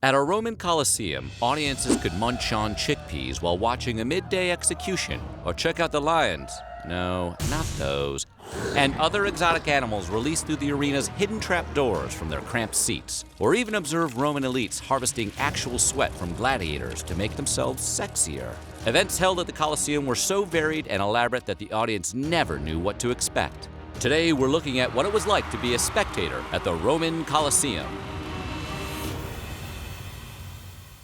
At a Roman Colosseum, audiences could munch on chickpeas while watching a midday execution, or check out the lions. No, not those. And other exotic animals released through the arena's hidden trapdoors from their cramped seats, or even observe Roman elites harvesting actual sweat from gladiators to make themselves sexier. Events held at the Colosseum were so varied and elaborate that the audience never knew what to expect. Today, we're looking at what it was like to be a spectator at the Roman Colosseum.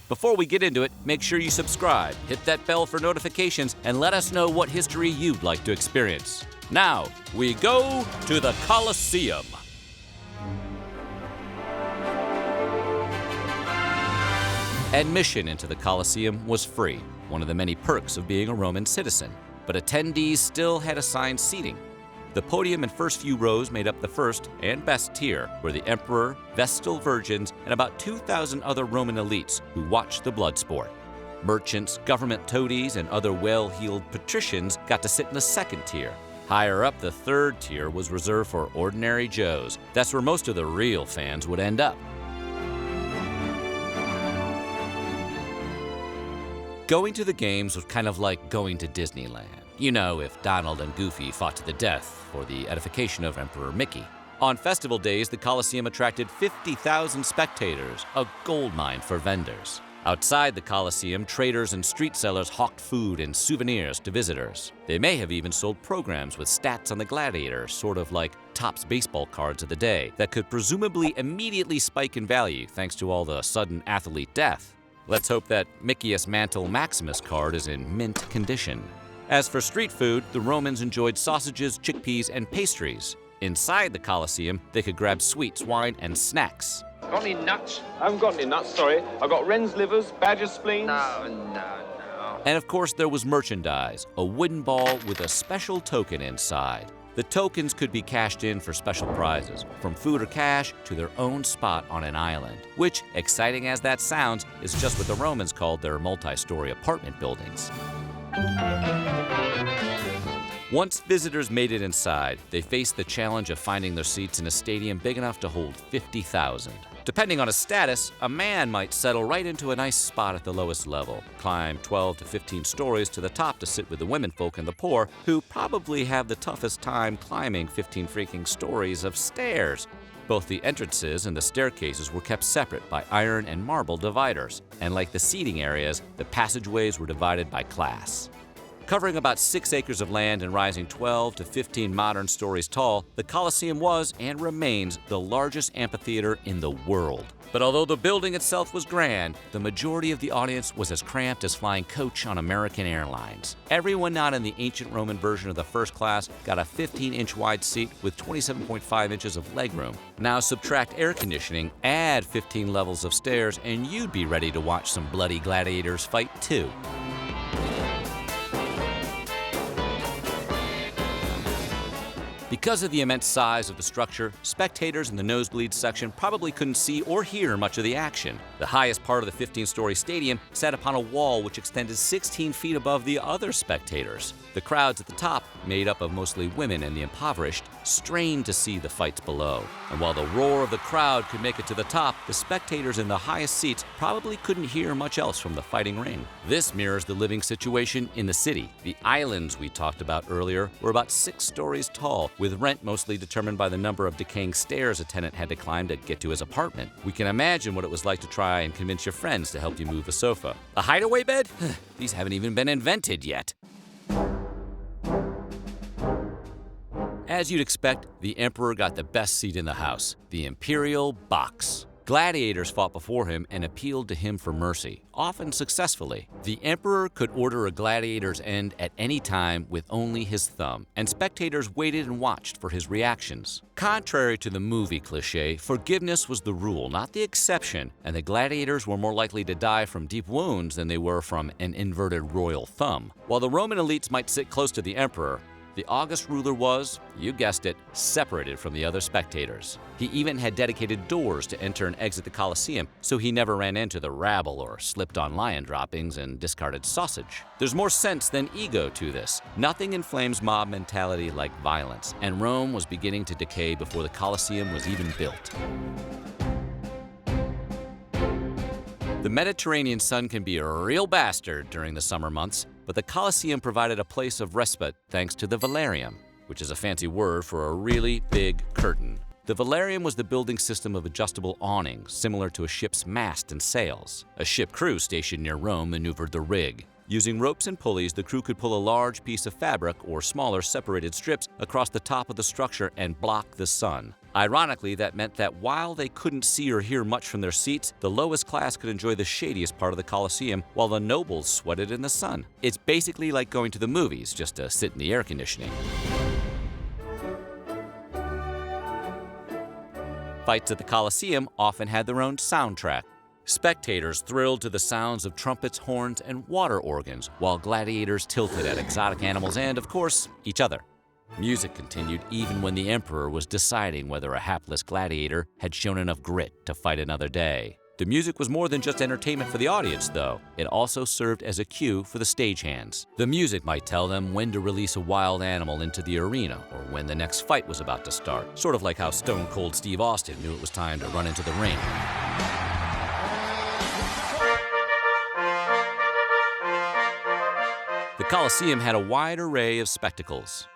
Before we get into it, make sure you subscribe, hit that bell for notifications, and let us know what history you'd like to experience. Now, we go to the Colosseum. Admission into the Colosseum was free, one of the many perks of being a Roman citizen, but attendees still had assigned seating. The podium and first few rows made up the first and best tier, where the emperor, Vestal virgins, and about 2,000 other Roman elites who watched the blood sport. Merchants, government toadies, and other well-heeled patricians got to sit in the second tier. Higher up, the third tier was reserved for ordinary Joes. That's where most of the real fans would end up. Going to the games was kind of like going to Disneyland. You know, if Donald and Goofy fought to the death for the edification of Emperor Mickey. On festival days, the Colosseum attracted 50,000 spectators, a goldmine for vendors. Outside the Colosseum, traders and street sellers hawked food and souvenirs to visitors. They may have even sold programs with stats on the gladiators, sort of like Topps baseball cards of the day, that could presumably immediately spike in value thanks to all the sudden athlete death. Let's hope that Miccius Mantle Maximus card is in mint condition. As for street food, the Romans enjoyed sausages, chickpeas, and pastries. Inside the Colosseum, they could grab sweets, wine, and snacks. Got any nuts? I haven't got any nuts, sorry. I've got wren's livers, badger spleens. No. And of course, there was merchandise, a wooden ball with a special token inside. The tokens could be cashed in for special prizes, from food or cash to their own spot on an island, which, exciting as that sounds, is just what the Romans called their multi-story apartment buildings. Once visitors made it inside, they faced the challenge of finding their seats in a stadium big enough to hold 50,000. Depending on his status, a man might settle right into a nice spot at the lowest level, climb 12 to 15 stories to the top to sit with the womenfolk and the poor, who probably have the toughest time climbing 15 freaking stories of stairs. Both the entrances and the staircases were kept separate by iron and marble dividers, and like the seating areas, the passageways were divided by class. Covering about 6 acres of land and rising 12 to 15 modern stories tall, the Colosseum was and remains the largest amphitheater in the world. But although the building itself was grand, the majority of the audience was as cramped as flying coach on American Airlines. Everyone not in the ancient Roman version of the first class got a 15-inch wide seat with 27.5 inches of legroom. Now subtract air conditioning, add 15 levels of stairs, and you'd be ready to watch some bloody gladiators fight too. Because of the immense size of the structure, spectators in the nosebleed section probably couldn't see or hear much of the action. The highest part of the 15-story stadium sat upon a wall which extended 16 feet above the other spectators. The crowds at the top, made up of mostly women and the impoverished, strained to see the fights below. And while the roar of the crowd could make it to the top, the spectators in the highest seats probably couldn't hear much else from the fighting ring. This mirrors the living situation in the city. The islands we talked about earlier were about 6 stories tall, with rent mostly determined by the number of decaying stairs a tenant had to climb to get to his apartment. We can imagine what it was like to try and convince your friends to help you move a sofa. A hideaway bed? These haven't even been invented yet. As you'd expect, the emperor got the best seat in the house, the imperial box. Gladiators fought before him and appealed to him for mercy, often successfully. The emperor could order a gladiator's end at any time with only his thumb, and spectators waited and watched for his reactions. Contrary to the movie cliché, forgiveness was the rule, not the exception, and the gladiators were more likely to die from deep wounds than they were from an inverted royal thumb. While the Roman elites might sit close to the emperor, the august ruler was, you guessed it, separated from the other spectators. He even had dedicated doors to enter and exit the Colosseum, so he never ran into the rabble or slipped on lion droppings and discarded sausage. There's more sense than ego to this. Nothing inflames mob mentality like violence, and Rome was beginning to decay before the Colosseum was even built. The Mediterranean sun can be a real bastard during the summer months, but the Colosseum provided a place of respite thanks to the velarium, which is a fancy word for a really big curtain. The velarium was the building system of adjustable awnings, similar to a ship's mast and sails. A ship crew stationed near Rome maneuvered the rig. Using ropes and pulleys, the crew could pull a large piece of fabric or smaller separated strips across the top of the structure and block the sun. Ironically, that meant that while they couldn't see or hear much from their seats, the lowest class could enjoy the shadiest part of the Colosseum while the nobles sweated in the sun. It's basically like going to the movies, just to sit in the air conditioning. Fights at the Colosseum often had their own soundtrack. Spectators thrilled to the sounds of trumpets, horns, and water organs, while gladiators tilted at exotic animals and, of course, each other. Music continued even when the emperor was deciding whether a hapless gladiator had shown enough grit to fight another day. The music was more than just entertainment for the audience, though. It also served as a cue for the stagehands. The music might tell them when to release a wild animal into the arena or when the next fight was about to start, sort of like how Stone Cold Steve Austin knew it was time to run into the ring. The Colosseum had a wide array of spectacles.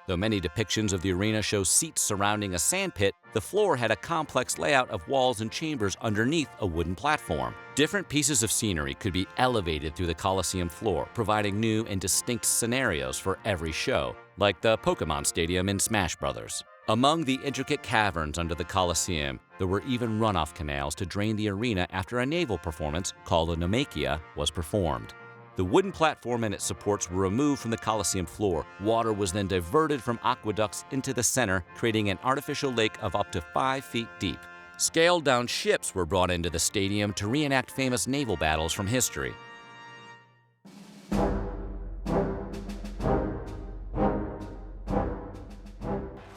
Though many depictions of the arena show seats surrounding a sandpit, the floor had a complex layout of walls and chambers underneath a wooden platform. Different pieces of scenery could be elevated through the Colosseum floor, providing new and distinct scenarios for every show, like the Pokemon Stadium in Smash Bros. Among the intricate caverns under the Colosseum, there were even runoff canals to drain the arena after a naval performance called a Naumachia was performed. The wooden platform and its supports were removed from the Colosseum floor. Water was then diverted from aqueducts into the center, creating an artificial lake of up to 5 feet deep. Scaled-down ships were brought into the stadium to reenact famous naval battles from history.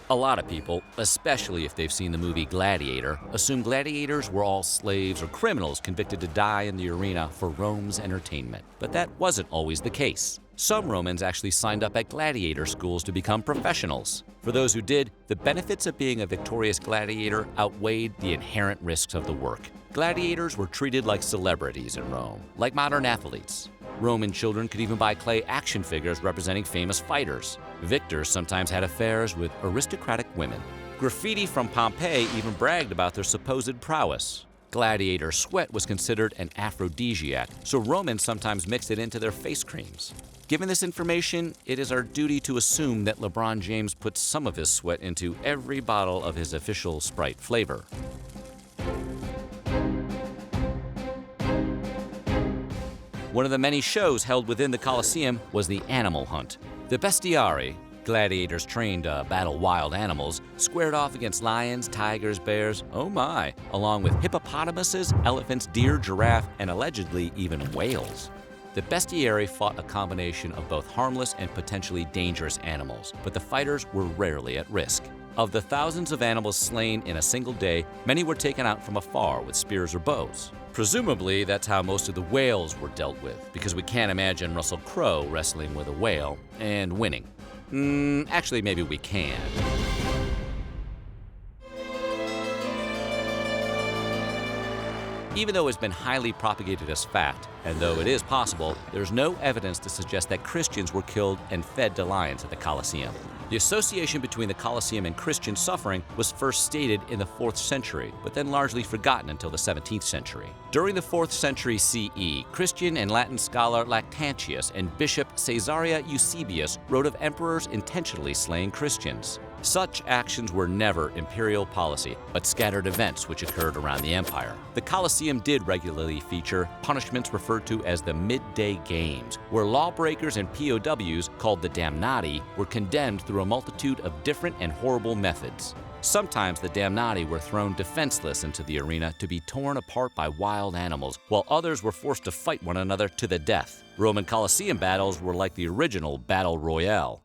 A lot of people, especially if they've seen the movie Gladiator, assume gladiators were all slaves or criminals convicted to die in the arena for Rome's entertainment. But that wasn't always the case. Some Romans actually signed up at gladiator schools to become professionals. For those who did, the benefits of being a victorious gladiator outweighed the inherent risks of the work. Gladiators were treated like celebrities in Rome, like modern athletes. Roman children could even buy clay action figures representing famous fighters. Victors sometimes had affairs with aristocratic women. Graffiti from Pompeii even bragged about their supposed prowess. Gladiator sweat was considered an aphrodisiac, so Romans sometimes mixed it into their face creams. Given this information, it is our duty to assume that LeBron James put some of his sweat into every bottle of his official Sprite flavor. One of the many shows held within the Colosseum was the animal hunt. The BESTIARII, gladiators trained to battle wild animals, squared off against lions, tigers, bears, oh my, along with hippopotamuses, elephants, deer, giraffe, and allegedly even whales. The bestiarii fought a combination of both harmless and potentially dangerous animals, but the fighters were rarely at risk. Of the thousands of animals slain in a single day, many were taken out from afar with spears or bows. Presumably, that's how most of the whales were dealt with, because we can't imagine Russell Crowe wrestling with a whale and winning. Actually, maybe we can. Even though it's been highly propagated as fact, and though it is possible, there's no evidence to suggest that Christians were killed and fed to lions at the Colosseum. The association between the Colosseum and Christian suffering was first stated in the 4th century, but then largely forgotten until the 17th century. During the 4th century CE, Christian and Latin scholar Lactantius and Bishop Caesarea Eusebius wrote of emperors intentionally slaying Christians. Such actions were never imperial policy, but scattered events which occurred around the empire. The Colosseum did regularly feature punishments referred to as the Midday Games, where lawbreakers and POWs, called the damnati, were condemned through a multitude of different and horrible methods. Sometimes the damnati were thrown defenseless into the arena to be torn apart by wild animals, while others were forced to fight one another to the death. Roman Colosseum battles were like the original battle royale.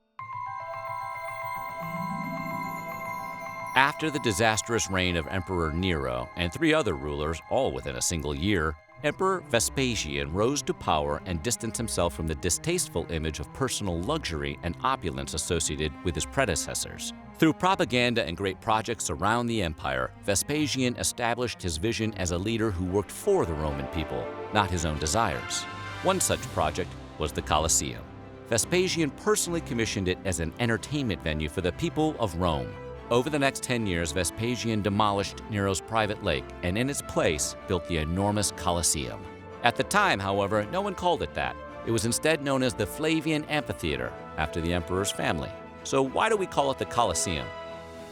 After the disastrous reign of Emperor Nero and 3 other rulers, all within a single year, Emperor Vespasian rose to power and distanced himself from the distasteful image of personal luxury and opulence associated with his predecessors. Through propaganda and great projects around the empire, Vespasian established his vision as a leader who worked for the Roman people, not his own desires. One such project was the Colosseum. Vespasian personally commissioned it as an entertainment venue for the people of Rome. Over the next 10 years, Vespasian demolished Nero's private lake and in its place built the enormous Colosseum. At the time, however, no one called it that. It was instead known as the Flavian Amphitheater, after the emperor's family. So why do we call it the Colosseum?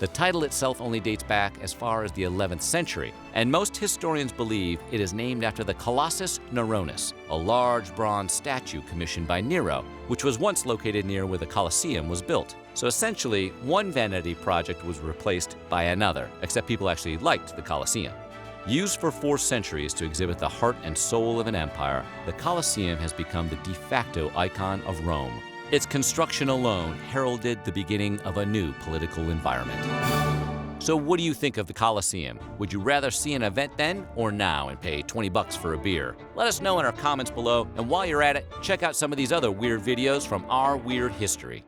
The title itself only dates back as far as the 11th century, and most historians believe it is named after the Colossus Neronis, a large bronze statue commissioned by Nero, which was once located near where the Colosseum was built. So essentially, one vanity project was replaced by another, except people actually liked the Colosseum. Used for 4 centuries to exhibit the heart and soul of an empire, the Colosseum has become the de facto icon of Rome. Its construction alone heralded the beginning of a new political environment. So what do you think of the Colosseum? Would you rather see an event then or now and pay $20 for a beer? Let us know in our comments below, and while you're at it, check out some of these other weird videos from our weird history.